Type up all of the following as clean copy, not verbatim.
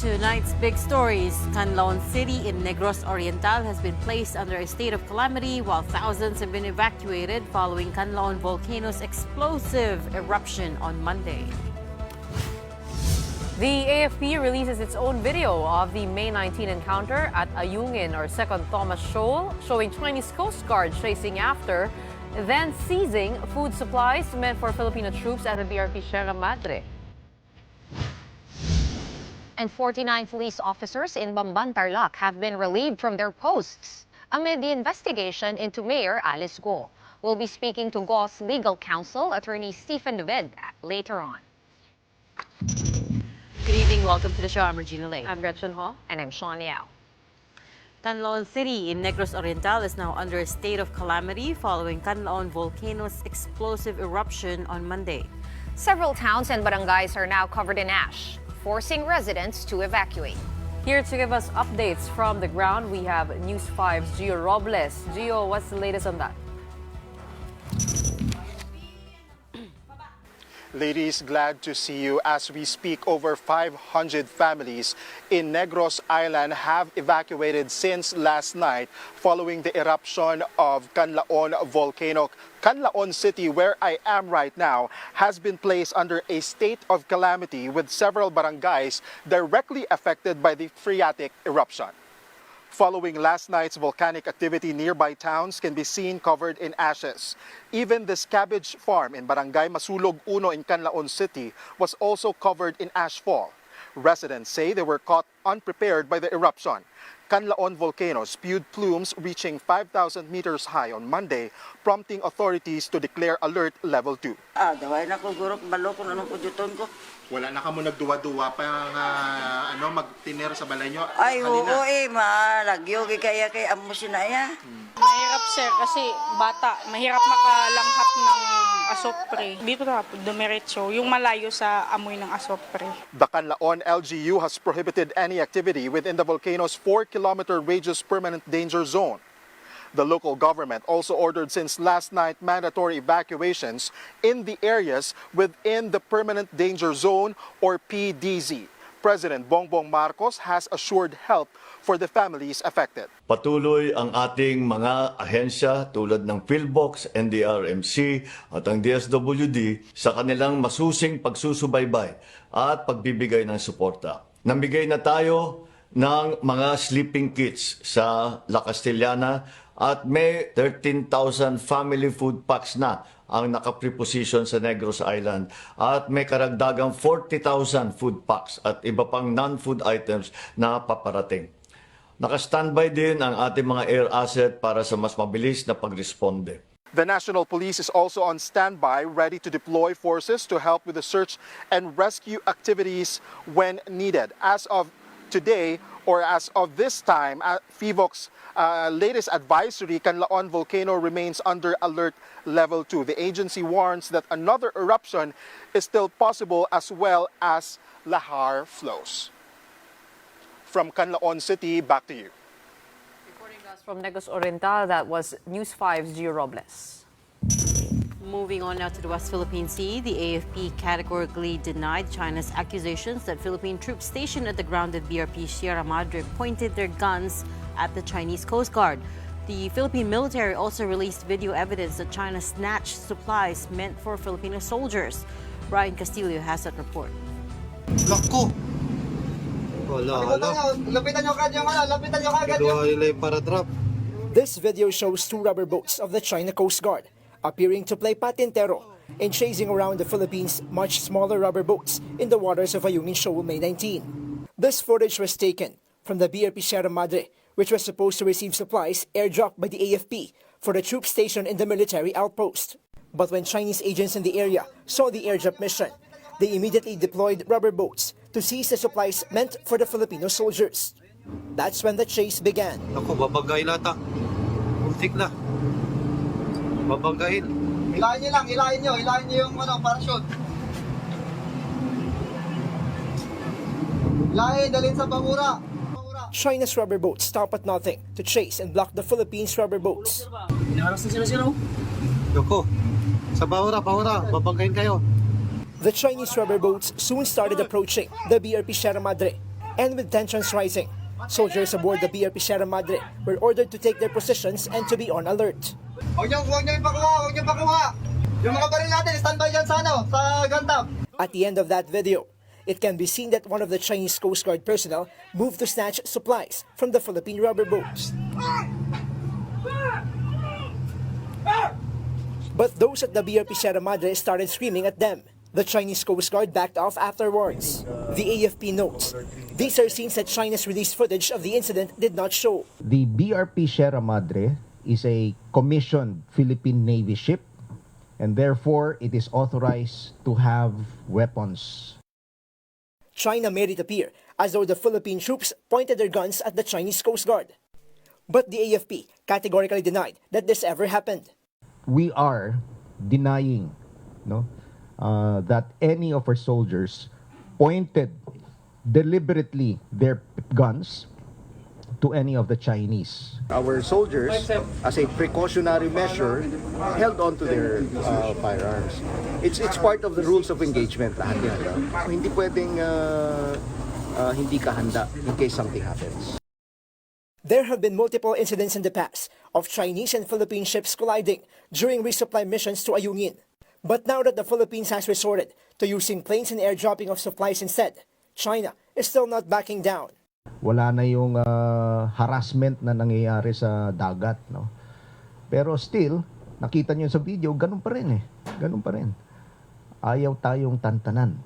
Tonight's big stories. Kanlaon City in Negros Oriental has been placed under a state of calamity while thousands have been evacuated following Canlaon volcano's explosive eruption on Monday. The AFP releases its own video of the May 19 encounter at Ayungin or Second Thomas Shoal, showing Chinese Coast Guard chasing after, then seizing food supplies meant for Filipino troops at the BRP Sierra Madre. And 49 police officers in Bamban have been relieved from their posts amid the investigation into Mayor Alice Guo. We'll be speaking to Guo's legal counsel, Attorney Stephen later on. Good evening. Welcome to the show. I'm Regina. I'm Gretchen. And I'm Shawn. Canlaon City in Negros Oriental is now under a state of calamity following Canlaon volcano's explosive eruption on Monday. Several towns and barangays are now covered in ash, forcing residents to evacuate. Here to give us updates from the ground, we have News 5's Gio Robles. Gio, what's the latest on that? Ladies, glad to see you. As we speak, over 500 families in Negros Island have evacuated since last night following the eruption of Canlaon volcano. Kanlaon City, where I am right now, has been placed under a state of calamity with several barangays directly affected by the phreatic eruption. Following last night's volcanic activity, nearby towns can be seen covered in ashes. Even this cabbage farm in Barangay Masulog Uno in Canlaon City was also covered in ashfall. Residents say they were caught unprepared by the eruption. Canlaon volcano spewed plumes reaching 5,000 meters high on Monday, prompting authorities to declare alert level 2. Daway na ko gurok balo kung anong kudyuton ko. Wala na ka mo nagduwa-duwa pa magtiner sa balay nyo? Ay, oo malagyo kaya kay amo sinaya. Mahirap sir kasi bata, mahirap makalanghap ng asopre. Dito na dumiretso, yung malayo sa amoy ng asopre. The Canlaon LGU has prohibited any activity within the volcano's 4-kilometer radius permanent danger zone. The local government also ordered since last night mandatory evacuations in the areas within the permanent danger zone or PDZ. President Bongbong Marcos has assured help for the families affected. Patuloy ang ating mga ahensya tulad ng PhilBox, NDRMC at ang DSWD sa kanilang masusing pagsusubaybay at pagbibigay ng suporta. Namigay na tayo ng mga sleeping kits sa La Castellana at may 13,000 family food packs na ang nakapreposition sa Negros Island at may karagdagang 40,000 food packs at iba pang non-food items na paparating. Naka-standby din ang ating mga air asset para sa mas mabilis na pagresponde. The National Police is also on standby, ready to deploy forces to help with the search and rescue activities when needed. As of today, or as of this time, FIVOC's latest advisory, Canlaon volcano remains under alert level 2. The agency warns that another eruption is still possible as well as lahar flows. From Canlaon City, back to you. Reporting to us from Negros Oriental, that was News 5's Gio Robles. Moving on now to the West Philippine Sea, the AFP categorically denied China's accusations that Philippine troops stationed at the grounded BRP Sierra Madre pointed their guns at the Chinese Coast Guard. The Philippine military also released video evidence that China snatched supplies meant for Filipino soldiers. Ryan Castillo has that report. Lako! Lapitan nyo kagad para drop. This video shows two rubber boats of the China Coast Guard appearing to play patintero in chasing around the Philippines' much smaller rubber boats in the waters of Ayungin Shoal May 19. This footage was taken from the BRP Sierra Madre, which was supposed to receive supplies airdropped by the AFP for the troops stationed in the military outpost. But when Chinese agents in the area saw the airdrop mission, they immediately deployed rubber boats to seize the supplies meant for the Filipino soldiers. That's when the chase began. Ako, babagay lata. Muntik na. Babagayin. Hilahin nyo yung parachute. Hilahin, dalhin sa pamura. China's rubber boats stop at nothing to chase and block the Philippines' rubber boats. Yoko, sa pamura, babangkain kayo. The Chinese rubber boats soon started approaching the BRP Sierra Madre, and with tensions rising, soldiers aboard the BRP Sierra Madre were ordered to take their positions and to be on alert. Huwag nyo ipakuha. Yung mga baril natin, standby dyan sa gantab. At the end of that video, it can be seen that one of the Chinese Coast Guard personnel moved to snatch supplies from the Philippine rubber boats. But those at the BRP Sierra Madre started screaming at them. The Chinese Coast Guard backed off afterwards. The AFP notes, these are scenes that China's released footage of the incident did not show. The BRP Sierra Madre is a commissioned Philippine Navy ship, and therefore it is authorized to have weapons. China made it appear as though the Philippine troops pointed their guns at the Chinese Coast Guard. But the AFP categorically denied that this ever happened. We are denying that any of our soldiers pointed deliberately their guns to any of the Chinese. Our soldiers, as a precautionary measure, held on to their firearms. It's part of the rules of engagement. Lahat yan. Hindi pwedeng hindi ka handa in case something happens. There have been multiple incidents in the past of Chinese and Philippine ships colliding during resupply missions to Ayungin. But now that the Philippines has resorted to using planes and air dropping of supplies instead, China is still not backing down. Wala na yung harassment na nangyayari sa dagat, no? Pero still, nakita niyo sa video, ganun pa rin eh. Ganun pa rin. Ayaw tayong tantanan.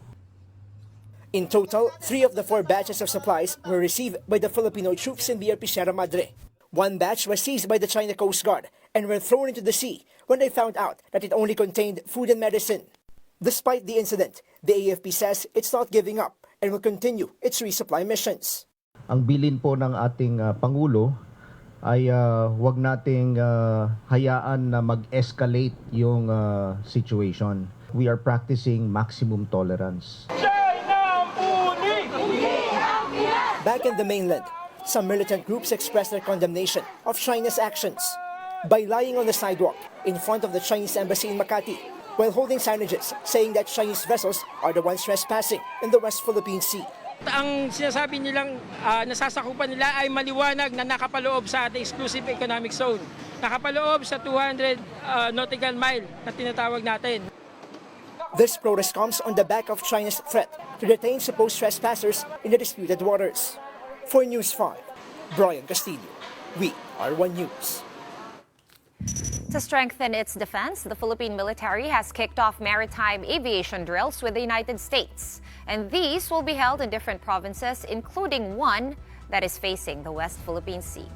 In total, 3 of the 4 batches of supplies were received by the Filipino troops in BRP Sierra Madre. 1 batch was seized by the China Coast Guard and were thrown into the sea when they found out that it only contained food and medicine. Despite the incident, the AFP says it's not giving up and will continue its resupply missions. Ang bilin po ng ating Pangulo ay wag nating hayaan na mag-escalate yung situation. We are practicing maximum tolerance. Back in the mainland, some militant groups expressed their condemnation of China's actions by lying on the sidewalk in front of the Chinese embassy in Makati while holding signages saying that Chinese vessels are the ones trespassing in the West Philippine Sea. Ang sinasabi nilang nasasakupan nila ay maliwanag na nakapaloob sa ating exclusive economic zone. Nakapaloob sa 200 nautical mile na tinatawag natin. This protest comes on the back of China's threat to detain supposed trespassers in the disputed waters. For News 5, Brian Castillo, we are One News. To strengthen its defense, the Philippine military has kicked off maritime aviation drills with the United States. And these will be held in different provinces, including one that is facing the West Philippine Sea.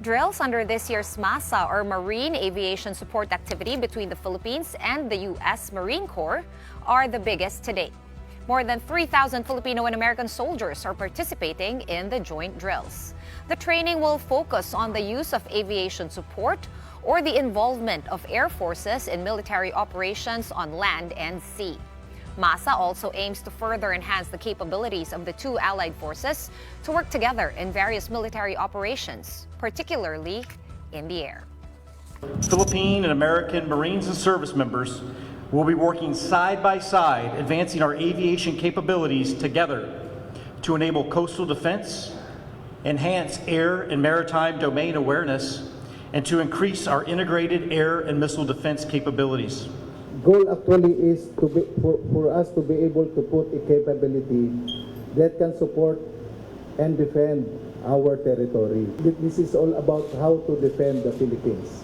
Drills under this year's MASA, or Marine Aviation Support Activity between the Philippines and the U.S. Marine Corps, are the biggest to date. More than 3,000 Filipino and American soldiers are participating in the joint drills. The training will focus on the use of aviation support or the involvement of air forces in military operations on land and sea. MASA also aims to further enhance the capabilities of the two allied forces to work together in various military operations, particularly in the air. Philippine and American Marines and service members will be working side by side, advancing our aviation capabilities together to enable coastal defense, enhance air and maritime domain awareness, and to increase our integrated air and missile defense capabilities. Goal actually is for us to be able to put a capability that can support and defend our territory. This is all about how to defend the Philippines.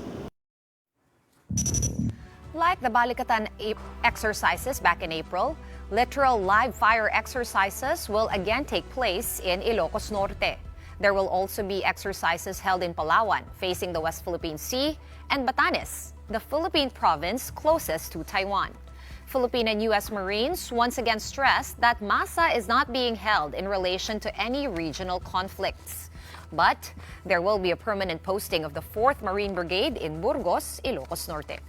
Like the Balikatan exercises back in April, literal live fire exercises will again take place in Ilocos Norte. There will also be exercises held in Palawan, facing the West Philippine Sea, and Batanes, the Philippine province closest to Taiwan. Philippine and U.S. Marines once again stressed that MASA is not being held in relation to any regional conflicts. But there will be a permanent posting of the 4th Marine Brigade in Burgos, Ilocos Norte.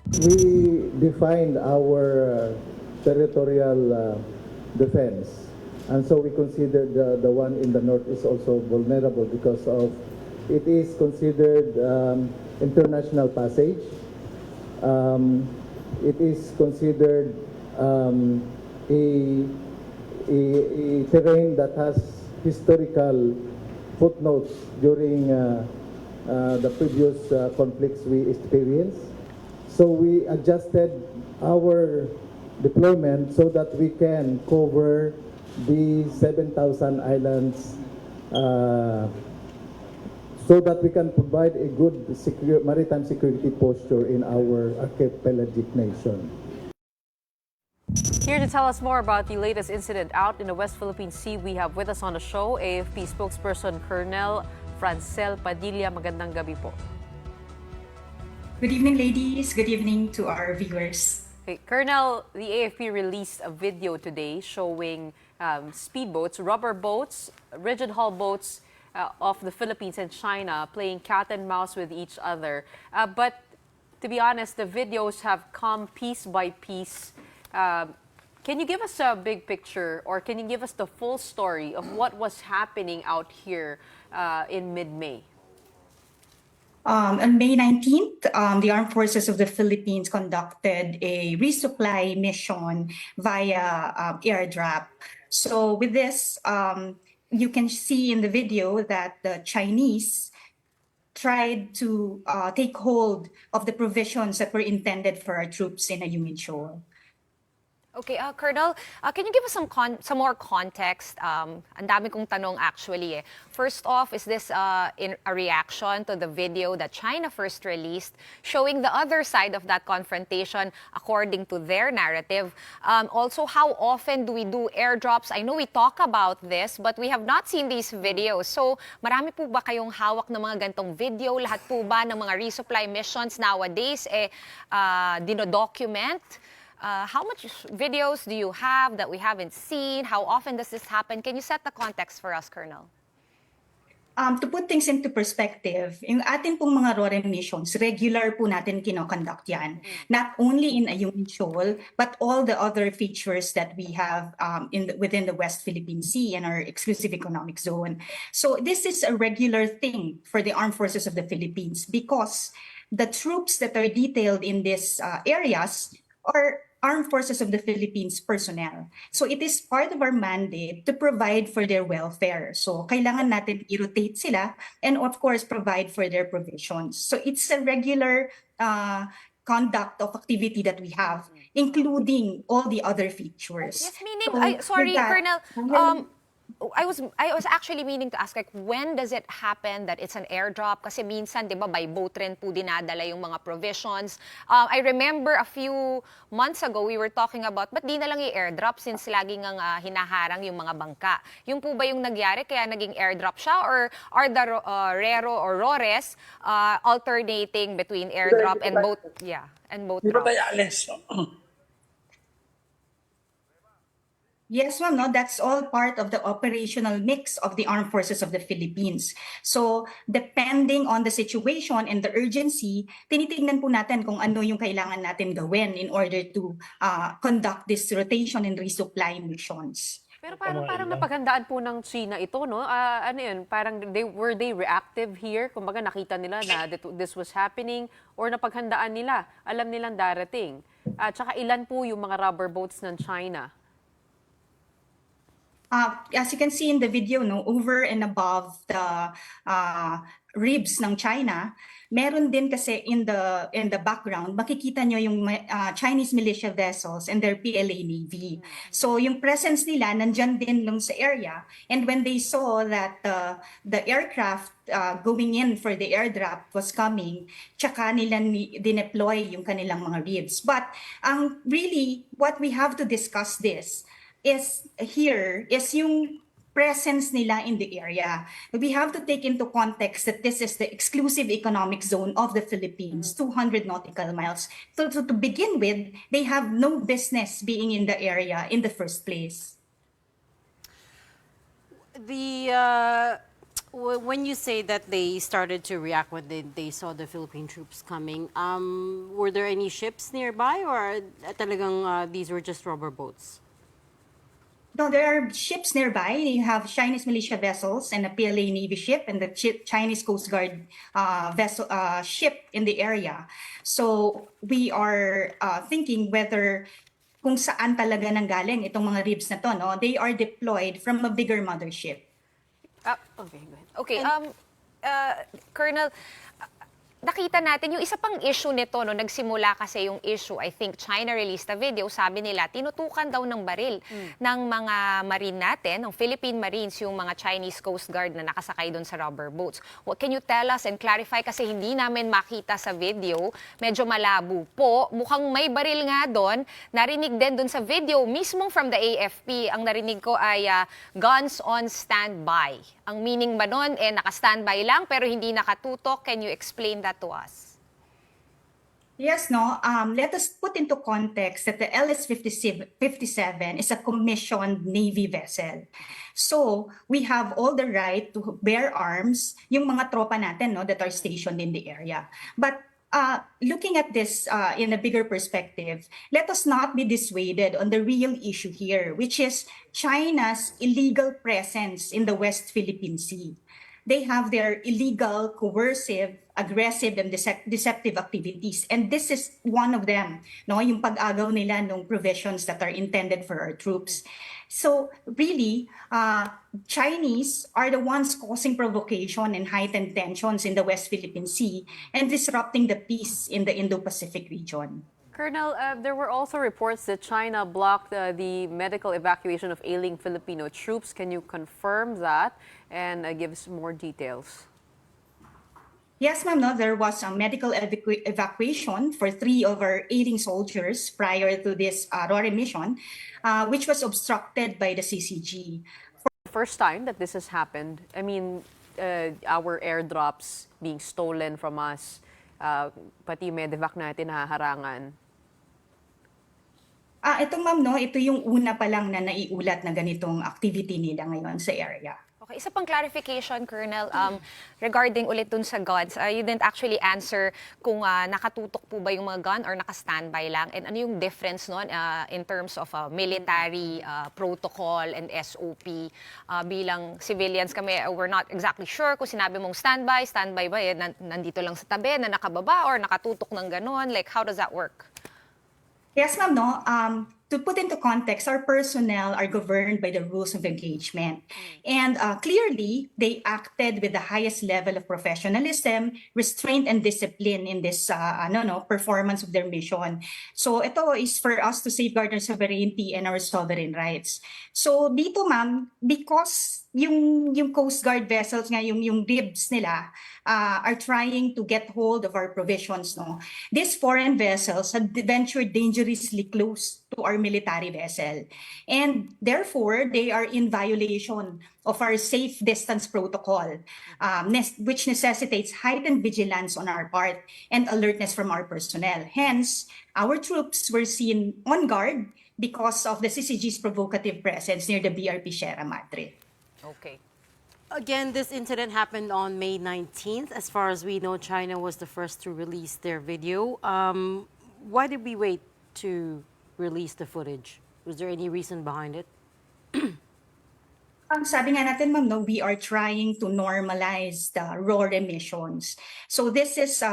We defined our territorial defense, and so we considered the one in the north is also vulnerable because of it is considered international passage. It is considered a terrain that has historical footnotes during the previous conflicts we experienced. So we adjusted our deployment so that we can cover the 7,000 islands so that we can provide a good maritime security posture in our archipelagic nation. Here to tell us more about the latest incident out in the West Philippine Sea, we have with us on the show AFP Spokesperson Colonel Padilla. Magandang gabi po. Good evening, ladies. Good evening to our viewers. Okay, Colonel, the AFP released a video today showing speedboats, rubber boats, rigid hull boats of the Philippines and China playing cat and mouse with each other. But to be honest, the videos have come piece by piece. Can you give us a big picture, or can you give us the full story of what was happening out here in mid-May? On May 19th, the Armed Forces of the Philippines conducted a resupply mission via airdrop. So with this, you can see in the video that the Chinese tried to take hold of the provisions that were intended for our troops in Ayungin Shoal. Okay, Colonel, can you give us some more context? Ang dami kong tanong actually. First off, is this in a reaction to the video that China first released showing the other side of that confrontation according to their narrative? Also, how often do we do airdrops? I know we talk about this, but we have not seen these videos. So, marami po ba kayong hawak ng mga gantong video? Lahat po ba ng mga resupply missions nowadays dinodocument? How much videos do you have that we haven't seen? How often does this happen? Can you set the context for us, Colonel? To put things into perspective, yung atin pong mga ROREM missions, regular po natin kinoconduct yan. Not only in Ayungin Shoal, but all the other features that we have within the West Philippine Sea and our exclusive economic zone. So this is a regular thing for the Armed Forces of the Philippines because the troops that are detailed in these areas are Armed Forces of the Philippines personnel. So it is part of our mandate to provide for their welfare. So kailangan natin i-rotate sila and of course provide for their provisions. So it's a regular conduct of activity that we have, including all the other features. Yes, meaning, sorry, Colonel, I was actually meaning to ask, like, when does it happen that it's an airdrop? Kasi minsan, di ba, by boat rin po dinadala yung mga provisions. I remember a few months ago, we were talking about, ba't di na lang i-airdrop since laging ang hinaharang yung mga bangka? Yung po ba yung nagyari kaya naging airdrop siya? Or are the RERO or RORES alternating between airdrop and boat? Yeah, and boat routes? Yes, ma'am. No, that's all part of the operational mix of the Armed Forces of the Philippines. So, depending on the situation and the urgency, tinitingnan po natin kung ano yung kailangan natin gawin in order to conduct this rotation and resupply missions. Pero parang napaghandaan po ng China ito, no? Ano yun? Parang were they reactive here? Kumbaga nakita nila na this was happening or napaghandaan nila? Alam nilang darating. Tsaka ilan po yung mga rubber boats ng China? As you can see in the video, no, over and above the ribs ng China, meron din kasi in the background, makikita nyo yung Chinese militia vessels and their PLA Navy. So yung presence nila nandyan din lang sa area. And when they saw that the aircraft going in for the airdrop was coming, tsaka nila dineploy yung kanilang mga ribs. But really, what we have to discuss is yung presence nila in the area. We have to take into context that this is the exclusive economic zone of the Philippines, 200 nautical miles. So to begin with, they have no business being in the area in the first place. When you say that they started to react when they saw the Philippine troops coming, were there any ships nearby or talagang these were just rubber boats? No, there are ships nearby. You have Chinese militia vessels and a PLA Navy ship and the Chinese Coast Guard vessel ship in the area. So we are thinking whether kung saan talaga nanggaling itong mga ribs na to, no? They are deployed from a bigger mothership. Okay, go ahead. Okay, Colonel, nakita natin yung isa pang issue nito, no, nagsimula kasi yung issue, I think China released a video, sabi nila, tinutukan daw ng baril ng mga marine natin, ng Philippine Marines, yung mga Chinese Coast Guard na nakasakay doon sa rubber boats. What can you tell us and clarify kasi hindi namin makita sa video, medyo malabo po, mukhang may baril nga doon, narinig din doon sa video, mismo from the AFP, ang narinig ko ay guns on standby. Ang meaning ba nun, naka-standby lang pero hindi nakatutok, can you explain that to us? Yes, no. Let us put into context that the LS-57 is a commissioned Navy vessel. So, we have all the right to bear arms, yung mga tropa natin, no, that are stationed in the area. But looking at this in a bigger perspective, let us not be dissuaded on the real issue here, which is China's illegal presence in the West Philippine Sea. They have their illegal, coercive, aggressive, and deceptive activities. And this is one of them, no? Yung pag-agaw nila ng provisions that are intended for our troops. So really, Chinese are the ones causing provocation and heightened tensions in the West Philippine Sea and disrupting the peace in the Indo-Pacific region. Colonel, there were also reports that China blocked the medical evacuation of ailing Filipino troops. Can you confirm that and give us more details? Yes, ma'am. No, there was a medical evacuation for 3 of our ailing soldiers prior to this RORE mission, which was obstructed by the CCG. First time that this has happened, I mean, our airdrops being stolen from us, pati medevac natin nahaharangan. Ito ma'am, no, ito yung una pa lang na naiulat na ganitong activity nila ngayon sa area. Okay, isa pang clarification, Colonel, regarding ulit dun sa guns. You didn't actually answer kung nakatutok po ba yung mga gun or naka-standby lang, and ano yung difference nun in terms of military protocol and SOP. Bilang civilians kami, we're not exactly sure kung sinabi mong standby ba nandito lang sa tabi, na nakababa, or nakatutok ng ganon? Like, how does that work? Yes, ma'am, no. To put into context, our personnel are governed by the rules of engagement. And clearly, they acted with the highest level of professionalism, restraint, and discipline in this performance of their mission. So ito is for us to safeguard our sovereignty and our sovereign rights. So dito, ma'am, because yung Coast Guard vessels nga, yung ribs nila, are trying to get hold of our provisions, no? These foreign vessels had ventured dangerously close to our military vessel. And therefore, they are in violation of our safe distance protocol, which necessitates heightened vigilance on our part and alertness from our personnel. Hence, our troops were seen on guard because of the CCG's provocative presence near the BRP Sierra Madre. Okay. Again, this incident happened on May 19th. As far as we know, China was the first to release their video. Why did we wait to release the footage? Was there any reason behind it? Sabi nga natin, ma'am, no, we are trying to normalize the RORE emissions. So this is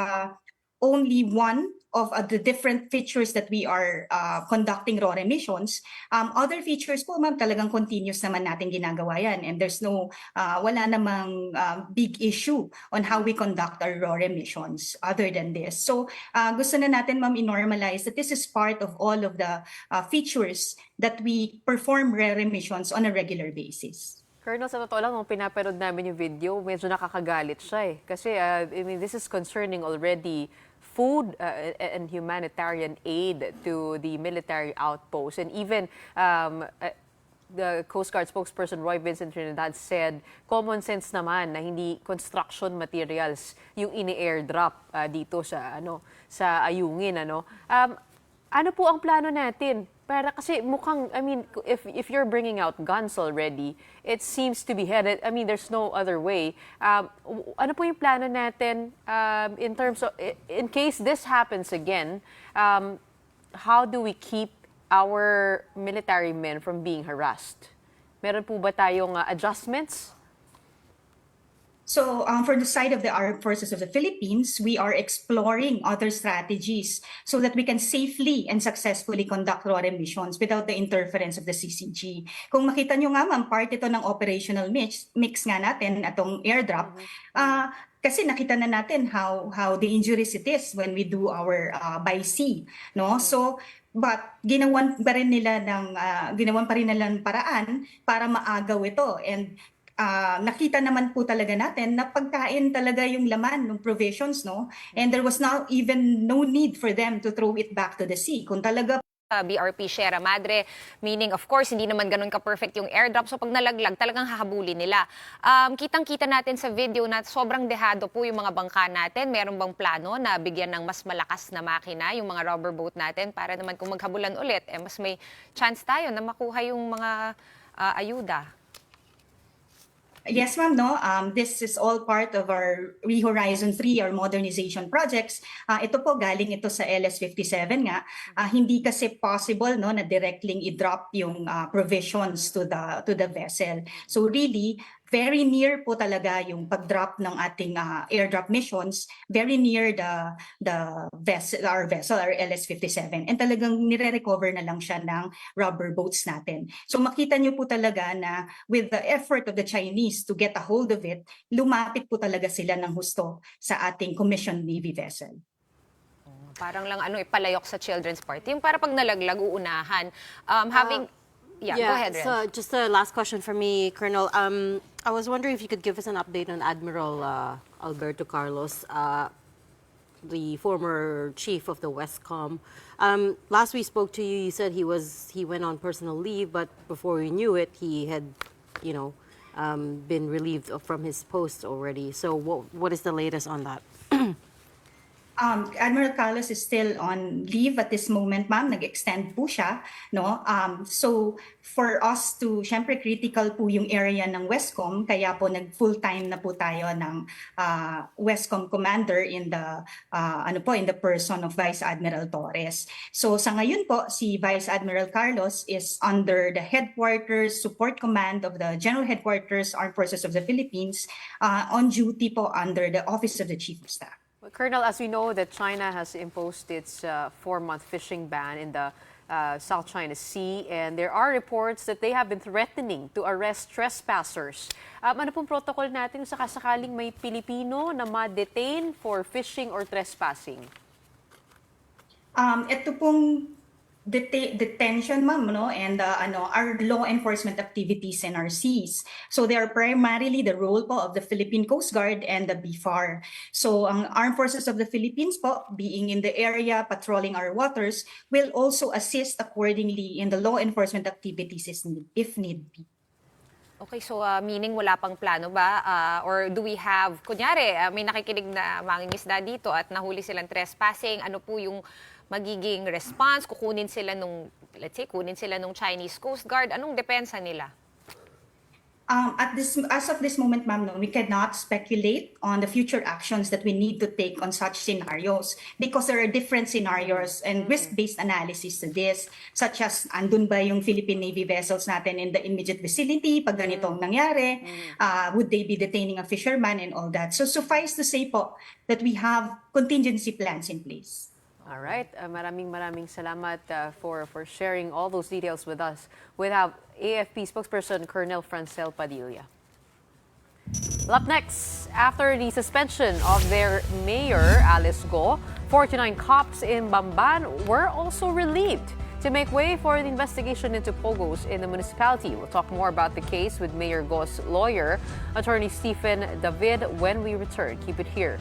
only one of the different features that we are conducting RORE missions. Other features po, ma'am, talagang continuous naman natin ginagawa yan. And there's wala namang big issue on how we conduct our RORE missions other than this. So gusto na natin, ma'am, i-normalize that this is part of all of the features that we perform RORE missions on a regular basis. Colonel, sa totoo lang, nung pinapanood namin yung video, medyo nakakagalit siya eh. Kasi, I mean, this is concerning already food and humanitarian aid to the military outposts. And even the Coast Guard spokesperson Roy Vincent Trinidad said, common sense naman na hindi construction materials yung ini-airdrop dito sa Ayungin. Ano po ang plano natin? Para kasi mukhang, I mean, if you're bringing out guns already, it seems to be headed, I mean, there's no other way. Ano po yung plano natin in terms of, in case this happens again, how do we keep our military men from being harassed? Meron po ba tayong adjustments? So for the side of the Armed Forces of the Philippines, we are exploring other strategies so that we can safely and successfully conduct RORE missions without the interference of the CCG. Kung makita nyo nga ma'am, part ito ng operational mix nga natin, atong airdrop, kasi nakita na natin how dangerous it is when we do our by sea, no? So but ginawan pa rin nila ng paraan para maagaw ito, and nakita naman po talaga natin na pagkain talaga yung laman ng provisions, no? And there was now even no need for them to throw it back to the sea. Kung talaga BRP Sierra Madre, meaning of course hindi naman ganun ka-perfect yung airdrop, so pag nalaglag talagang hahabulin nila. Kitang-kita natin sa video na sobrang dehado po yung mga bangka natin. Meron bang plano na bigyan ng mas malakas na makina yung mga rubber boat natin para naman kung maghabulan ulit, mas may chance tayo na makuha yung mga ayuda? Yes, ma'am, no? This is all part of our Horizon 3, our modernization projects. Ito po, galing ito sa LS-57 nga. Hindi kasi possible, no, na directly i-drop yung provisions to the vessel. So really, very near po talaga yung pag-drop ng ating airdrop missions, very near the vessel, our LS-57. And talagang nire-recover na lang siya ng rubber boats natin. So makita niyo po talaga na with the effort of the Chinese to get a hold of it, lumapit po talaga sila ng husto sa ating commissioned Navy vessel. Parang lang ipalayok sa children's party. Yung para pag nalaglag, uunahan. Yeah, go ahead, Ren. So just a last question for me, Colonel. I was wondering if you could give us an update on Admiral Alberto Carlos, the former chief of the Westcom. Last we spoke to you, you said he went on personal leave, but before we knew it, he had, been relieved from his post already. So what is the latest on that? Admiral Carlos is still on leave at this moment, ma'am. Nag-extend po siya, no? So for us to, syempre critical po yung area ng Westcom, kaya po nag-full-time na po tayo ng Westcom commander in the person of Vice Admiral Torres. So sa ngayon po, si Vice Admiral Carlos is under the headquarters support command of the General Headquarters Armed Forces of the Philippines, on duty po under the Office of the Chief of Staff. Colonel, as we know that China has imposed its 4-month fishing ban in the South China Sea, and there are reports that they have been threatening to arrest trespassers. Ano pong protocol natin sa kasakaling may Pilipino na ma-detain for fishing or trespassing? Ito pong detention, ma'am, no, and our law enforcement activities in our seas. So they are primarily the role po of the Philippine Coast Guard and the BFAR. So ang Armed Forces of the Philippines po, being in the area, patrolling our waters, will also assist accordingly in the law enforcement activities if need be. Okay, so meaning wala pang plano ba? Or do we have, kunyari, may nakikinig na mangingisda dito at nahuli silang trespassing, ano po yung magiging response? Kukunin sila nung Chinese Coast Guard? Anong depensa nila? As of this moment, ma'am, no, we cannot speculate on the future actions that we need to take on such scenarios because there are different scenarios and risk-based analysis to this, such as andun ba yung Philippine Navy vessels natin in the immediate vicinity pag ganitong nangyari, would they be detaining a fisherman and all that. So suffice to say po that we have contingency plans in place. All right. Maraming salamat for sharing all those details with us. We have AFP Spokesperson Colonel Francel Padilla. Up next, after the suspension of their mayor, Alice Guo, 49 cops in Bamban were also relieved to make way for the investigation into pogos in the municipality. We'll talk more about the case with Mayor Guo's lawyer, Attorney Stephen David, when we return. Keep it here.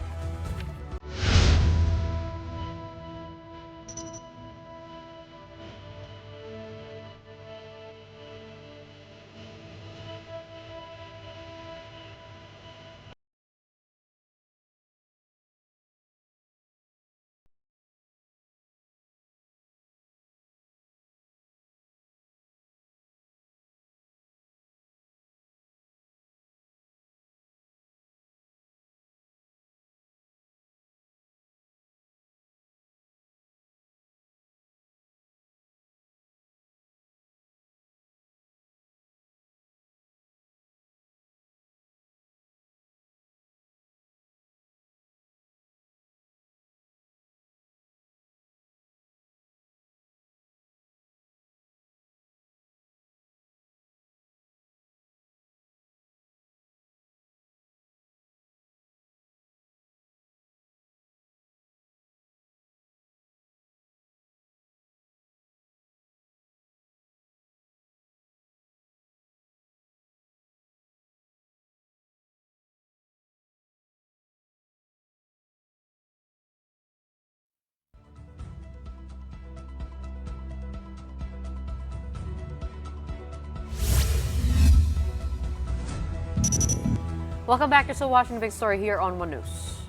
Welcome back to the Washington Big Story here on One News.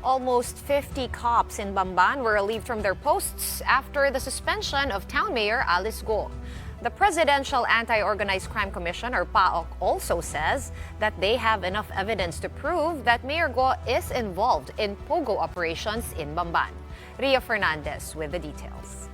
Almost 50 cops in Bamban were relieved from their posts after the suspension of Town Mayor Alice Guo. The Presidential Anti-Organized Crime Commission, or PAOC, also says that they have enough evidence to prove that Mayor Guo is involved in pogo operations in Bamban. Ria Fernandez with the details.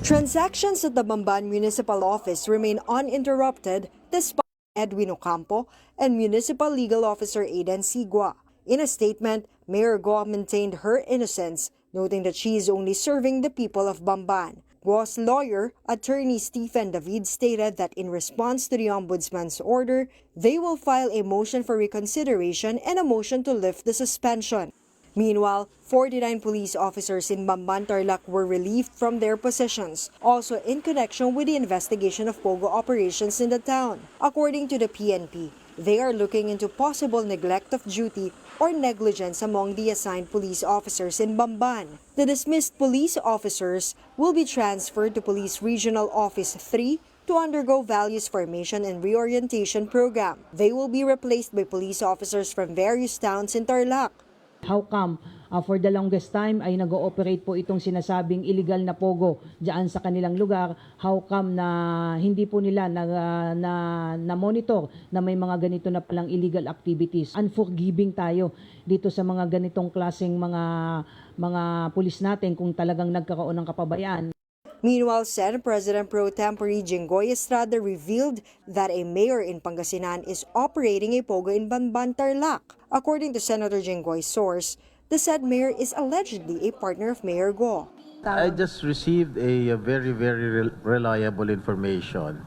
Transactions at the Bamban Municipal Office remain uninterrupted despite Edwin Ocampo and Municipal Legal Officer Aiden Sigua. In a statement, Mayor Guo maintained her innocence, noting that she is only serving the people of Bamban. Guo's lawyer, Attorney Stephen David, stated that in response to the Ombudsman's order, they will file a motion for reconsideration and a motion to lift the suspension. Meanwhile, 49 police officers in Bamban Tarlac were relieved from their positions, also in connection with the investigation of pogo operations in the town. According to the PNP, they are looking into possible neglect of duty or negligence among the assigned police officers in Bamban. The dismissed police officers will be transferred to Police Regional Office 3 to undergo values formation and reorientation program. They will be replaced by police officers from various towns in Tarlac. How come for the longest time ay nag-ooperate po itong sinasabing illegal na pogo diyan sa kanilang lugar? How come na hindi po nila na monitor na may mga ganito na palang illegal activities? Unforgiving tayo dito sa mga ganitong klaseng mga pulis natin kung talagang nagkaroon ng kapabayaan. Meanwhile, Senate President Pro Tempore Jinggoy Estrada revealed that a mayor in Pangasinan is operating a pogo in Bamban Tarlac. According to Senator Jinggoy's source, the said mayor is allegedly a partner of Mayor Guo. I just received a very, very reliable information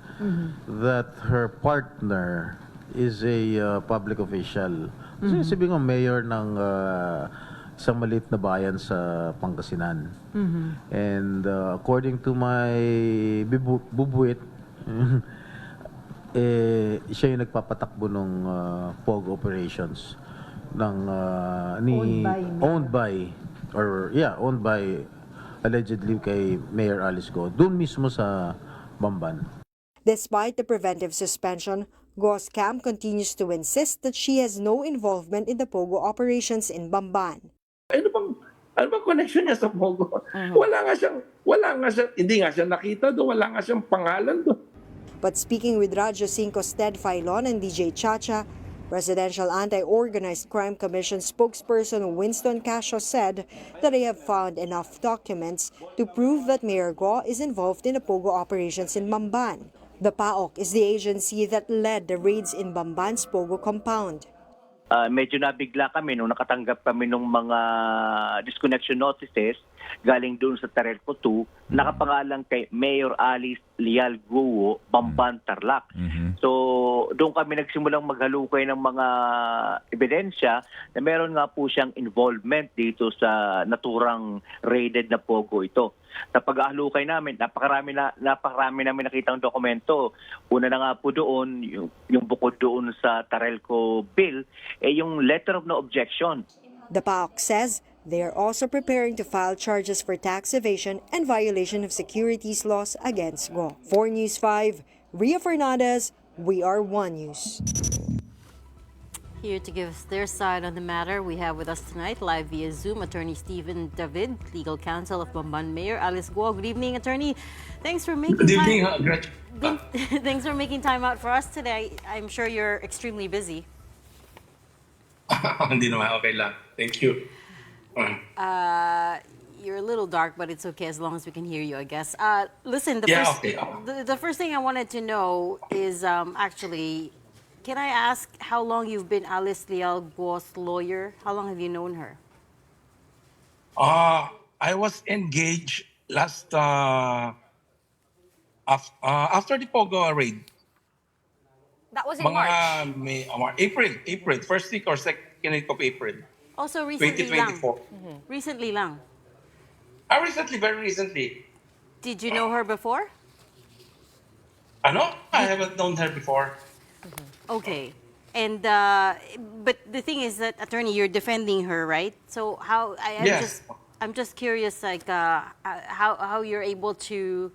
that her partner is a public official. So, sabi ng mayor ng isang maliit na bayan sa Pangasinan. And according to my bubuit, siya yung nagpapatakbo ng POG operations ng owned by allegedly kay Mayor Alice Guo doon mismo sa Bamban. Despite the preventive suspension, Guo's camp continues to insist that she has no involvement in the pogo operations in Bamban. Ano bang connection niya sa pogo? Wala nga siyang, hindi nga siya nakita doon, wala nga siyang pangalan doon. But speaking with Radyo 5 Ted Filon and DJ Chacha, Presidential Anti-Organized Crime Commission spokesperson Winston Casio said that they have found enough documents to prove that Mayor Guo is involved in the pogo operations in Bamban. The PAOC is the agency that led the raids in Bamban's pogo compound. Medyo nabigla kami nung nakatanggap kami ng mga disconnection notices galing doon sa Tarelco 2, nakapangalan kay Mayor Alice Guo, Bamban Tarlac. So doon kami nagsimulang maghalukay ng mga ebidensya na meron nga po siyang involvement dito sa naturang raided na pogo ito. Sa pag-ahalukay namin, napakarami namin nakitang dokumento. Una na nga po doon, yung bukod doon sa Tarelco bill, yung letter of no objection. The PAOC says they are also preparing to file charges for tax evasion and violation of securities laws against Guo. For News 5, Ria Fernandez, we are One News. Here to give us their side on the matter, we have with us tonight, live via Zoom, Attorney Stephen David, Legal Counsel of Bamban Mayor Alice Guo. Good evening, Attorney. Thanks for making Good evening, Gretchen. Thanks for making time out for us today. I'm sure you're extremely busy. Hindi naman, okay lang. Thank you. You're a little dark, but it's okay as long as we can hear you, I guess. Listen, the first thing I wanted to know is actually, can I ask how long you've been Alice Guo's lawyer? How long have you known her? I was engaged last after the Pogo raid. That was in March. April, first week or second week of April. Also recently 2024. Recently lang. Very recently. Did you know her before? I haven't known her before. Okay. And but the thing is that, attorney, you're defending her, right? So how I'm just curious, like how you're able to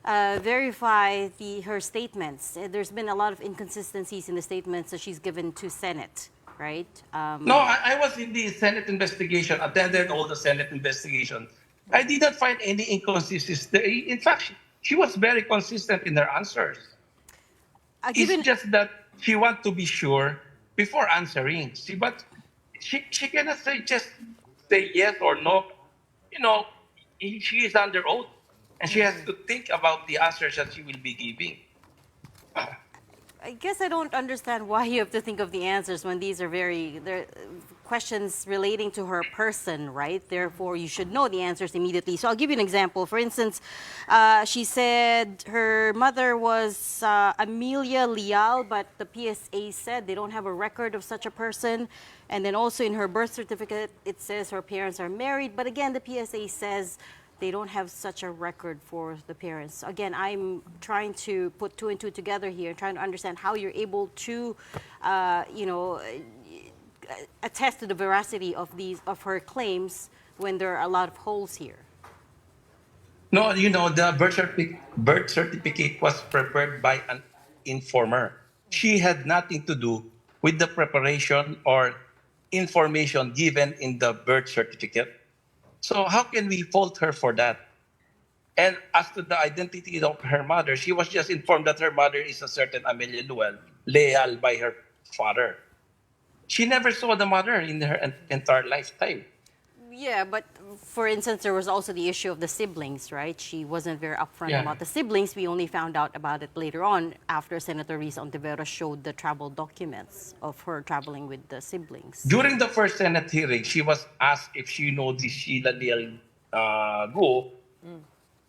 verify her statements. There's been a lot of inconsistencies in the statements that she's given to Senate, right? No, I was in the Senate investigation, attended all the Senate investigation. I did not find any inconsistency. In fact, she was very consistent in her answers. It's just that she wants to be sure before answering. But she cannot just say yes or no. You know, she is under oath, and she has to think about the answers that she will be giving. I guess I don't understand why you have to think of the answers when these are they're questions relating to her person, right? Therefore, you should know the answers immediately. So I'll give you an example. For instance, she said her mother was Amelia Leal, but the PSA said they don't have a record of such a person. And then also in her birth certificate, it says her parents are married. But again, the PSA says they don't have such a record for the parents. Again, I'm trying to put two and two together here, trying to understand how you're able to, attest to the veracity of her claims when there are a lot of holes here. No, the birth certificate was prepared by an informer. She had nothing to do with the preparation or information given in the birth certificate. So how can we fault her for that? And as to the identity of her mother, she was just informed that her mother is a certain Amelia Leal by her father. She never saw the mother in her entire lifetime. Yeah, but for instance, there was also the issue of the siblings, right? She wasn't very upfront about the siblings. We only found out about it later on after Senator Riz Ontiveros showed the travel documents of her traveling with the siblings. During the first Senate hearing, she was asked if she knows the Sheila Leal Guo.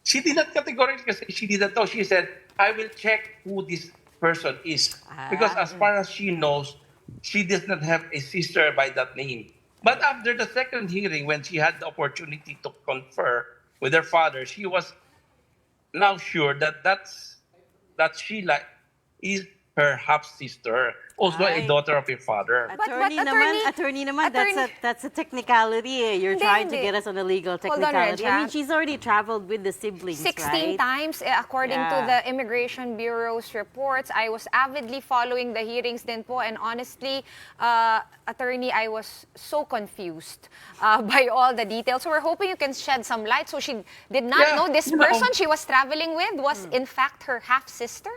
She did not categorically say she didn't know. She said, I will check who this person is. Because as far as she knows, she does not have a sister by that name. But after the second hearing, when she had the opportunity to confer with her father, she was now sure that Sheila is her half-sister, also a daughter of her father. Attorney naman, that's a technicality. You're trying to get us on a legal technicality. I mean, she's already traveled with the siblings, 16 right? times, according to the Immigration Bureau's reports. I was avidly following the hearings din po, and honestly, attorney, I was so confused by all the details. So we're hoping you can shed some light. So she did not know this person she was traveling with was in fact her half-sister?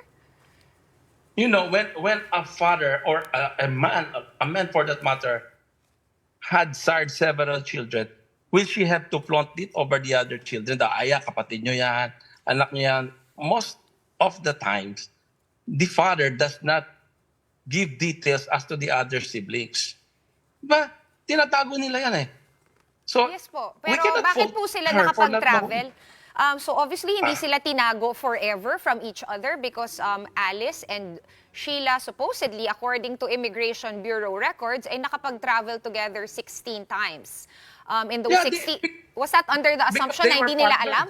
When a father or a man for that matter, had sired several children, will she have to flaunt it over the other children? Kapatid nyo yan, anak nyo yan. Most of the times, the father does not give details as to the other siblings. Diba? Tinatago nila yan eh. So, yes po. Pero bakit po sila nakapag-travel? So obviously, hindi sila tinago forever from each other because Alice and Sheila, supposedly, according to Immigration Bureau records, ay nakapag-travel together 16 times. In those 16, was that under the assumption na hindi nila alam?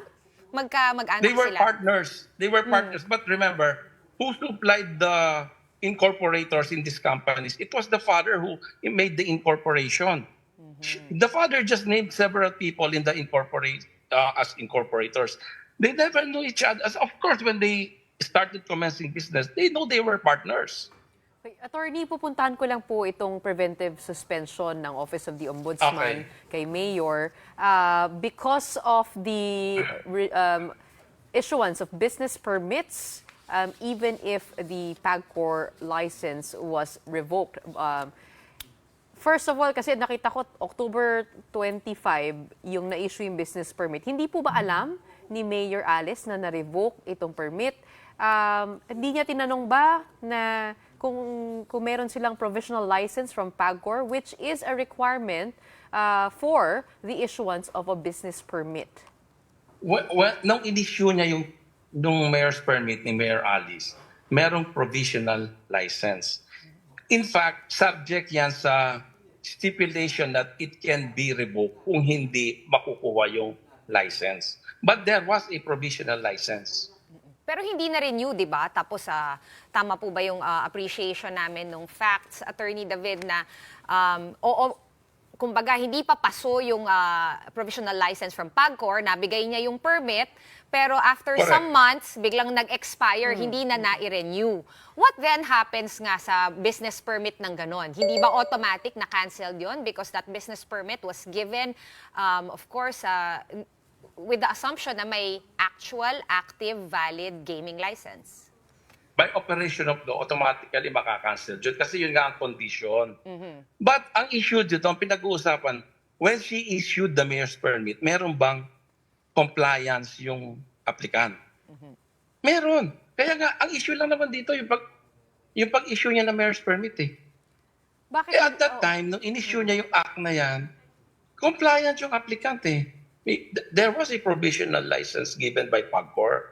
Mag-anak sila? They were partners. They were partners. But remember, who supplied the incorporators in these companies? It was the father who made the incorporation. The father just named several people in the as incorporators. They never knew each other. Of course, when they started commencing business, they know they were partners. Attorney, pupuntahan ko lang po itong preventive suspension ng Office of the Ombudsman kay Mayor because of the issuance of business permits, even if the PAGCOR license was revoked. First of all, kasi nakita ko October 25 yung na-issue yung business permit. Hindi po ba alam ni Mayor Alice na na-revoke itong permit? Hindi niya tinanong ba na kung meron silang provisional license from PAGCOR, which is a requirement for the issuance of a business permit? Nung in-issue niya yung mayor's permit ni Mayor Alice, merong provisional license. In fact, subject yan sa stipulation that it can be revoked kung hindi makukuha yung license. But there was a provisional license. Pero hindi na renew, di ba? Tapos tama po ba yung appreciation namin ng facts, Attorney David, na kumbaga, hindi pa paso yung provisional license from PAGCOR, nabigay niya yung permit, pero after Correct. some months, biglang nag-expire, hindi na na-renew. What then happens nga sa business permit ng ganon? Hindi ba automatic na canceled yun? Because that business permit was given, of course, with the assumption na may actual, active, valid gaming license. By operation of law, automatically makakancel dyan. Kasi yun nga ang condition. But ang issue dito, ang pinag-uusapan, when she issued the mayor's permit, meron bang compliance yung applicant? Meron. Kaya nga, ang issue lang naman dito, yung pag-issue niya ng mayor's permit eh. Bakit? At that time, nung in-issue niya yung act na yan, compliant yung applicant eh. There was a provisional license given by PAGCOR.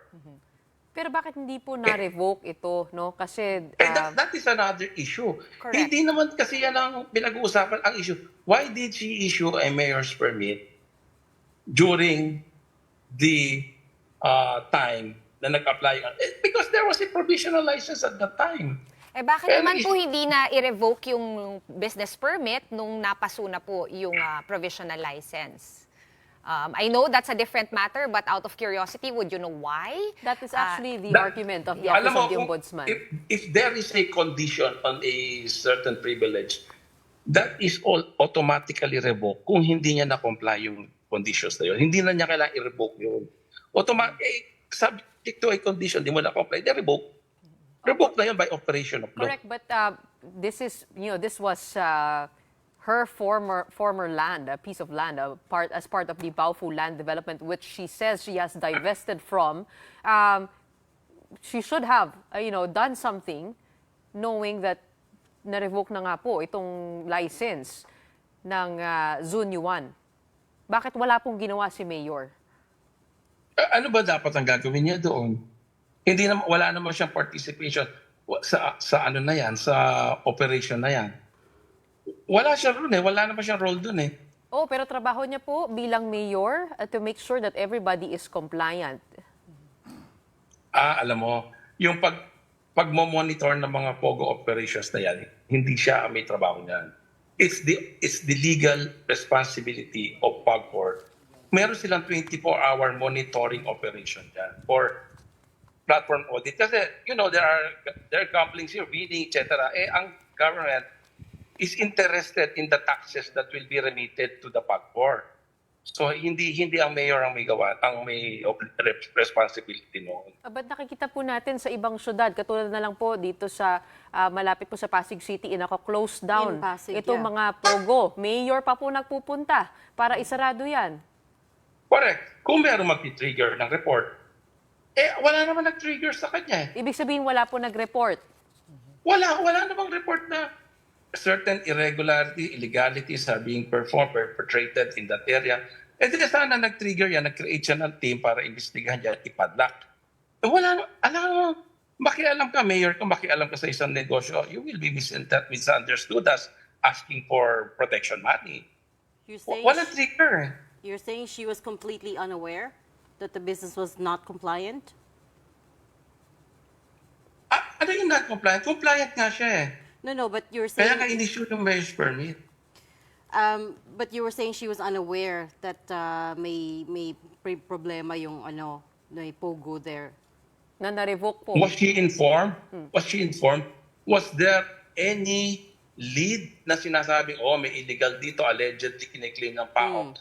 Pero bakit hindi po na-revoke ito, no? Kasi that is another issue. Correct. Hindi naman kasi yan ang pinag-uusapan ang issue. Why did she issue a mayor's permit during the time na nag-apply? Because there was a provisional license at that time. Bakit Pero naman po hindi na i-revoke yung business permit nung napaso na po yung provisional license? I know that's a different matter, but out of curiosity, would you know why? That is actually the argument of the Office of the Ombudsman. If there is a condition on a certain privilege, that is all automatically revoked kung hindi niya na-comply yung conditions na yun. Hindi na niya kailangan i-revoke yun. Subject to a condition, di mo na-comply, they revoke. Revoke na yun by operation of law. Correct, but this was her former land, a piece of land, as part of the Baofu land development, which she says she has divested from. She should have, done something, knowing that na-revoke na nga po itong license ng Zunyuan. Bakit wala pong ginawa si Mayor? Ano ba dapat ang gagawin niya doon? Wala naman siyang participation sa ano na yan, sa operation na yan. Wala siya ron eh. Wala naman siyang role dun eh. Oh, pero trabaho niya po bilang mayor to make sure that everybody is compliant. Alam mo, yung pag-monitor ng mga POGO operations na yan, hindi siya may trabaho niyan. It's the legal responsibility of PAGCOR. Meron silang 24-hour monitoring operation yan for platform audit. Kasi, there are gamblings here, bidding, etc. Ang government is interested in the taxes that will be remitted to the PAGCOR. So hindi ang mayor ang may gawa, ang may responsibility noon. But nakikita po natin sa ibang syudad, katulad na lang po dito sa malapit po sa Pasig City, close down itong mga POGO. Mayor pa po nagpupunta para isarado yan. Correct. Kung meron mag-trigger ng report, wala naman nag-trigger sa kanya. Ibig sabihin wala po nag-report? Wala namang report na certain irregularity, illegalities are being perpetrated in that area. Di sana nag-trigger yan, nag-create siya ng team para imbestigahan yan, ipadlock. Makialam ka, mayor, kung makialam ka sa isang negosyo, you will be misunderstood as asking for protection money. Walang trigger. You're saying she was completely unaware that the business was not compliant? Ano yung not compliant? Compliant nga siya eh. No, but you're saying... Kaya nga in-issue ng mayor's permit. But you were saying she was unaware that may problema yung may POGO there. Na na-revoke po. Was she informed? Was there any lead na sinasabing, may illegal dito, allegedly kiniklaim ng PAO?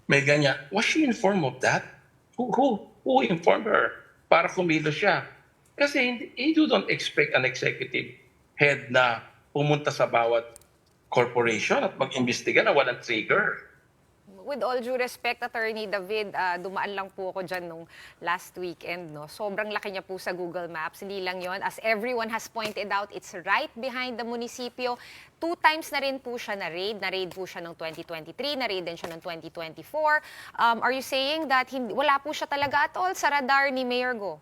May ganyan. Was she informed of that? Who informed her para kumilos siya? Kasi you don't expect an executive head na pumunta sa bawat corporation at mag-imbestiga na walang trigger. With all due respect, Attorney David, dumaan lang po ako dyan nung last weekend. No? Sobrang laki niya po sa Google Maps. Hindi lang yon. As everyone has pointed out, it's right behind the munisipyo. 2 times na rin po siya na-raid. Na-raid po siya noong 2023, na-raid din siya noong 2024. Are you saying that wala po siya talaga at all sa radar ni Mayor Guo?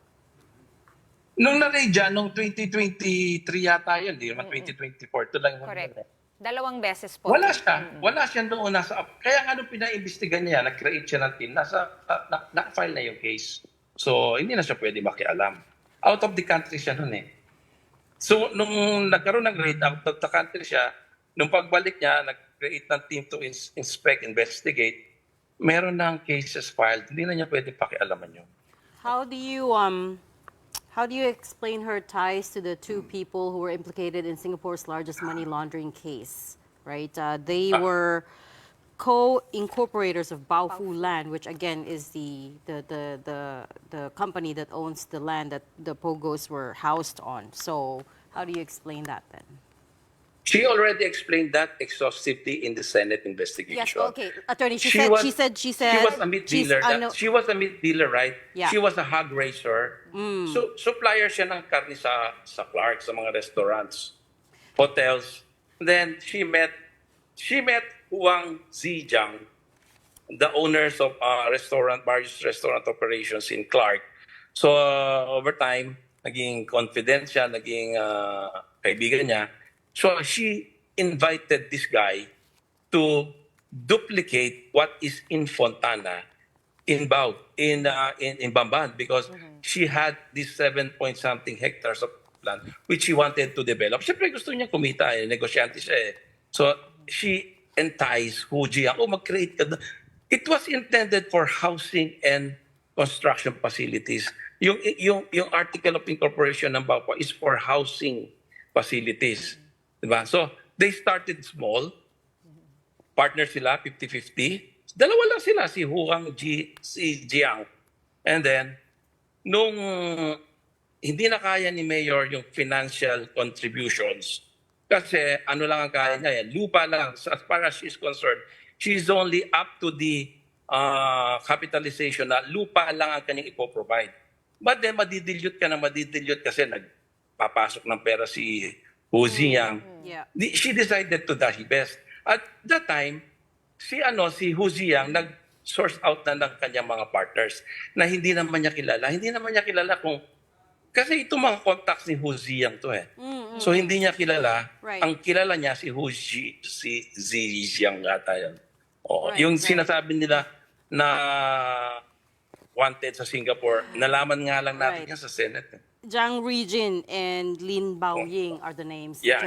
Nung na-raid dyan, nung 2023 yata yun, di naman 2024. Ito lang yung correct. 2 beses po. Wala siya. Wala siya doon. Kaya nga nung pinaimbestigan niya, nag-create siya ng team, naka-file na yung case. So, hindi na siya pwede makialam. Out of the country siya noon eh. So, nung nagkaroon ng raid, out of the country siya, nung pagbalik niya, nag-create ng team to inspect, investigate, meron ng cases filed. Hindi na niya pwede pakialaman yun. How do you explain her ties to the two people who were implicated in Singapore's largest money laundering case? Right, they were co-incorporators of Baofu Land, which again is the company that owns the land that the Pogos were housed on. So how do you explain that then? She already explained that exhaustively in the Senate investigation. Yes, okay, Attorney. She said she was a meat dealer. She was a meat dealer, right? Yeah. She was a hog raiser. So supplier siya ng karne sa Clark, sa mga restaurants, hotels. Then she met Huang Zijiang, the owners of various restaurant operations in Clark. So over time, naging confident siya, naging kaibigan niya. So she invited this guy to duplicate what is in Fontana in Bamban, because she had this 7-point-something hectares of land which she wanted to develop. Siyempre gusto niya kumita, negosyante siya eh. So she enticed Hu Jiang, mag-create ka. It was intended for housing and construction facilities. Yung article of incorporation ng Bapua is for housing facilities. Diba? So they started small. Partner sila, 50-50. Dalawa lang sila, si Jiang. And then, nung hindi na kaya ni Mayor yung financial contributions, kasi ano lang ang kaya niya yan, lupa lang. So as far as she's concerned, she's only up to the capitalization na lupa lang ang kanyang ipoprovide. But then, madidilyot kasi nagpapasok ng pera si Hu Jiang. She decided to divest. At that time, si Hu Jiang nag-source out na ng kanyang mga partners na hindi naman niya kilala. Hindi naman niya kilala kung... Kasi itong mga contacts ni Hu Jiang to eh. So hindi niya kilala. Right. Ang kilala niya si Zijiang ata yun. Yung sinasabi nila na wanted sa Singapore, nalaman nga lang natin yan sa Senate. Jiang Regina and Lin Baoying are the names. Yeah.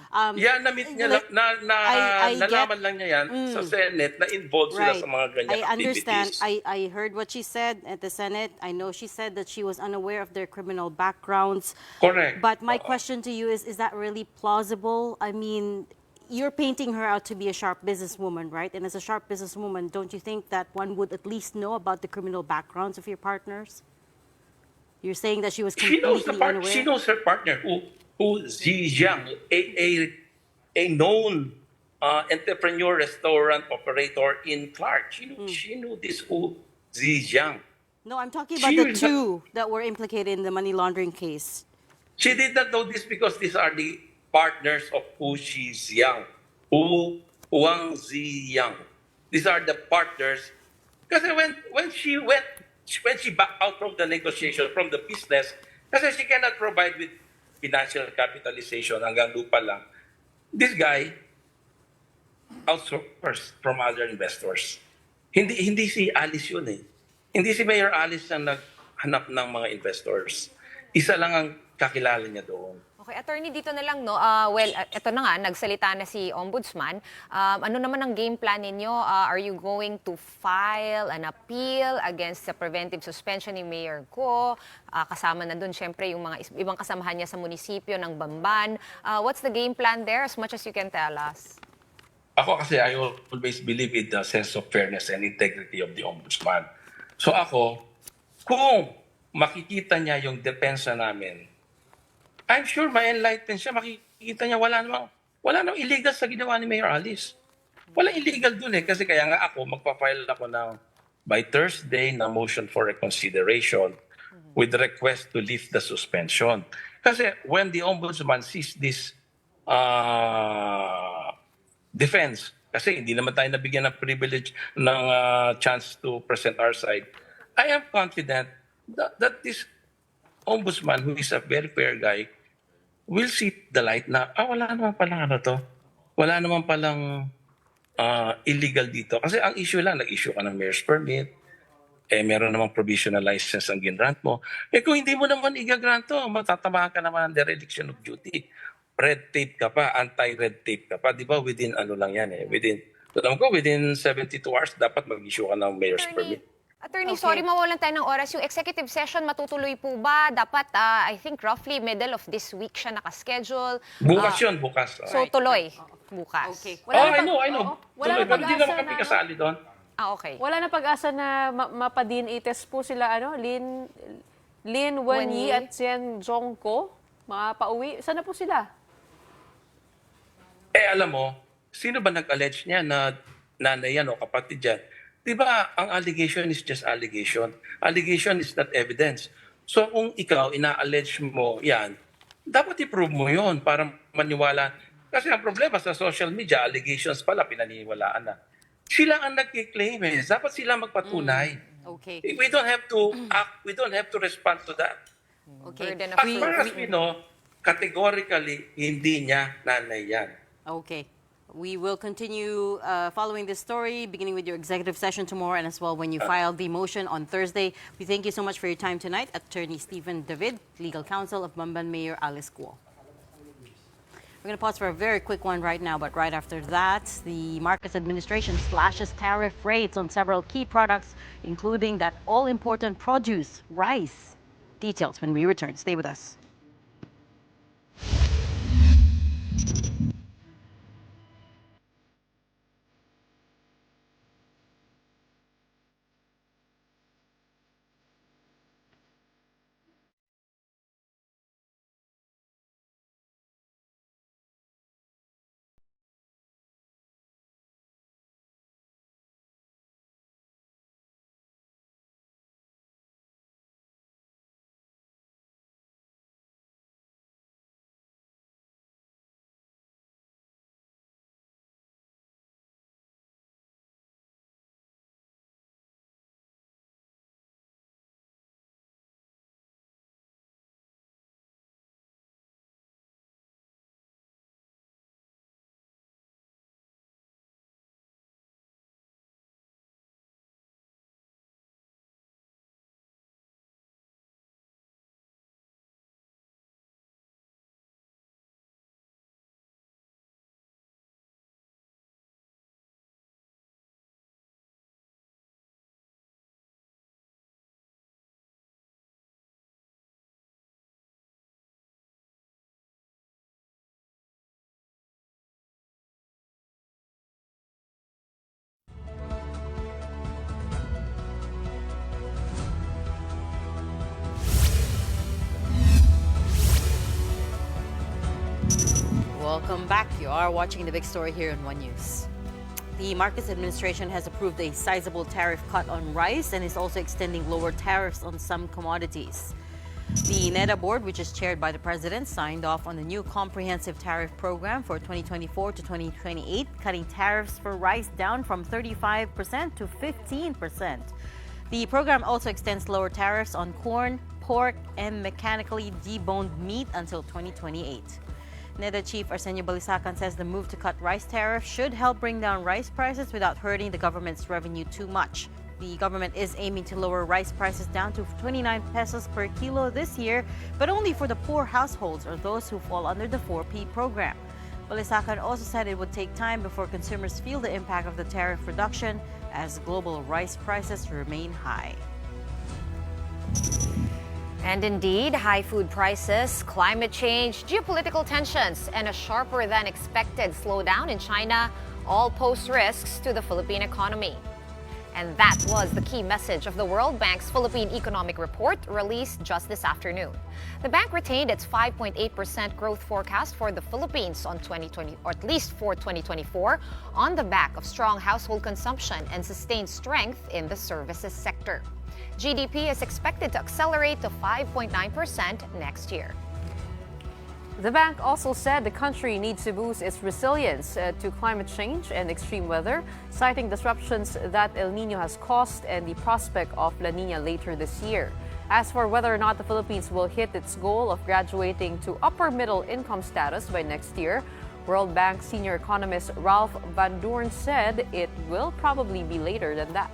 Na-meet niya nalaman lang niya yan sa Senate na involved sila sa mga ganyan I understand. activities. I heard what she said at the Senate. I know she said that she was unaware of their criminal backgrounds. Correct. But my question to you is that really plausible? I mean, you're painting her out to be a sharp businesswoman, right? And as a sharp businesswoman, don't you think that one would at least know about the criminal backgrounds of your partners? You're saying that she was completely unaware? She knows her partner, Hu Zijiang, a known entrepreneur, restaurant operator in Clark. She knew this Hu Zijiang. No, I'm talking about the two that were implicated in the money laundering case. She did not know this because these are the partners of Hu Zijiang, Huang Zijiang. These are the partners. Kasi when she backed out from the negotiation, from the business, kasi she cannot provide with financial capitalization, hanggang lupa lang. This guy outsourced from other investors. Hindi si Alice yun eh. Hindi si Mayor Alice ang naghanap ng mga investors. Isa lang ang kakilala niya doon. Okay, attorney, dito na lang, no? Ito na nga, nagsalita na si Ombudsman. Ano naman ang game plan ninyo? Are you going to file an appeal against the preventive suspension ni Mayor Guo? Kasama na dun, syempre, yung mga ibang kasamahan niya sa munisipyo ng Bamban. What's the game plan there, as much as you can tell us? Ako kasi, I always believe in the sense of fairness and integrity of the Ombudsman. So ako, kung makikita niya yung depensa namin, I'm sure ma-enlighten siya, makikita niya wala namang illegal sa ginawa ni Mayor Alice. Wala illegal dun eh. Kasi kaya nga ako, magpa-file ako by Thursday na motion for reconsideration with request to lift the suspension. Kasi when the Ombudsman sees this defense, kasi hindi naman tayo nabigyan ng privilege, ng chance to present our side, I am confident that this Ombudsman, who is a very fair guy, will see the light na, wala naman palang wala naman palang illegal dito. Kasi ang issue lang, nag-issue ka ng mayor's permit, meron namang provisional license ang ginrant mo. Kung hindi mo naman i-grant to, matatamaan ka naman ng dereliction of duty. red tape ka pa, anti-red tape ka pa. Di ba within ano lang yan eh. Within 72 hours, dapat mag-issue ka ng mayor's permit. Attorney, sorry mawalan tayo ng oras. Yung executive session matutuloy po ba? Dapat, I think roughly middle of this week siya nakaschedule. Bukas yun, bukas. So tuloy, bukas. Okay. I know. Wala na Pero hindi naman pag-asa kami na, kasali doon. Okay. Wala na pag-asa na mapa-DNA test po sila, Lin Wenyi at Xian Zhongko, mga pauwi. Saan na po sila? Alam mo, sino ba nag-allege niya na nanay yan o kapatid yan? Di ba, ang allegation is just allegation. Allegation is not evidence. So kung ikaw, ina-allege mo yan, dapat i-prove mo yon para maniwala. Kasi ang problema sa social media, allegations pala, pinaniwalaan na. Sila ang nag-claim eh. Dapat sila magpatunay. Okay. We don't have to act, we don't have to respond to that. Okay. As far as we know, categorically, hindi niya nanay yan. Okay. We will continue following this story, beginning with your executive session tomorrow and as well when you file the motion on Thursday. We thank you so much for your time tonight. Attorney Stephen David, Legal Counsel of Bamban Mayor Alice Guo. We're going to pause for a very quick one right now, but right after that, the Marcos administration slashes tariff rates on several key products, including that all-important produce, rice. Details when we return. Stay with us. Welcome back. You are watching the big story here on One News. The Marcos administration has approved a sizable tariff cut on rice and is also extending lower tariffs on some commodities. The NEDA board, which is chaired by the president, signed off on the new comprehensive tariff program for 2024 to 2028, cutting tariffs for rice down from 35% to 15%. The program also extends lower tariffs on corn, pork, and mechanically deboned meat until 2028. NEDA Chief Arsenio Balisacan says the move to cut rice tariffs should help bring down rice prices without hurting the government's revenue too much. The government is aiming to lower rice prices down to 29 pesos per kilo this year, but only for the poor households or those who fall under the 4P program. Balisacan also said it would take time before consumers feel the impact of the tariff reduction as global rice prices remain high. And indeed, high food prices, climate change, geopolitical tensions, and a sharper than expected slowdown in China all pose risks to the Philippine economy. And that was the key message of the World Bank's Philippine Economic Report released just this afternoon. The bank retained its 5.8% growth forecast for the Philippines on 2020, or at least for 2024, on the back of strong household consumption and sustained strength in the services sector. GDP is expected to accelerate to 5.9% next year. The bank also said the country needs to boost its resilience to climate change and extreme weather, citing disruptions that El Nino has caused and the prospect of La Nina later this year. As for whether or not the Philippines will hit its goal of graduating to upper middle income status by next year, World Bank senior economist Ralph Van Doorn said it will probably be later than that.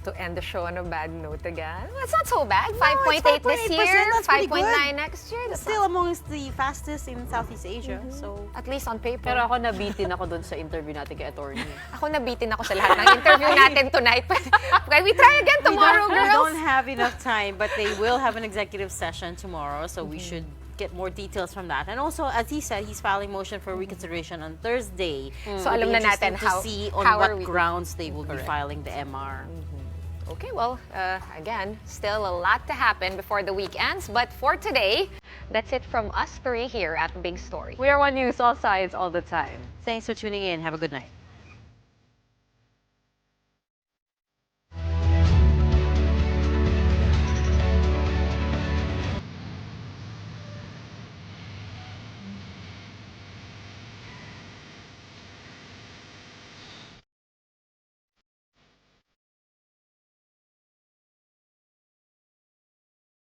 to end the show on a bad note again. That's not so bad. 5.8 this year, 5.9 next year. That's still amongst the fastest in Southeast Asia. So at least on paper. Pero ako nabitin ako dun sa interview natin kay Atty. Ako nabitin ako sa lahat ng interview natin tonight. Can we try again tomorrow, girls? We don't have enough time, but they will have an executive session tomorrow, so we should get more details from that. And also, as he said, he's filing motion for reconsideration on Thursday. So alam na natin to see on what grounds they will be filing the MR. Okay, well, again, still a lot to happen before the week ends. But for today, That's it from us three here at Big Story. we are One News, all sides, all the time. Thanks for tuning in. Have a good night.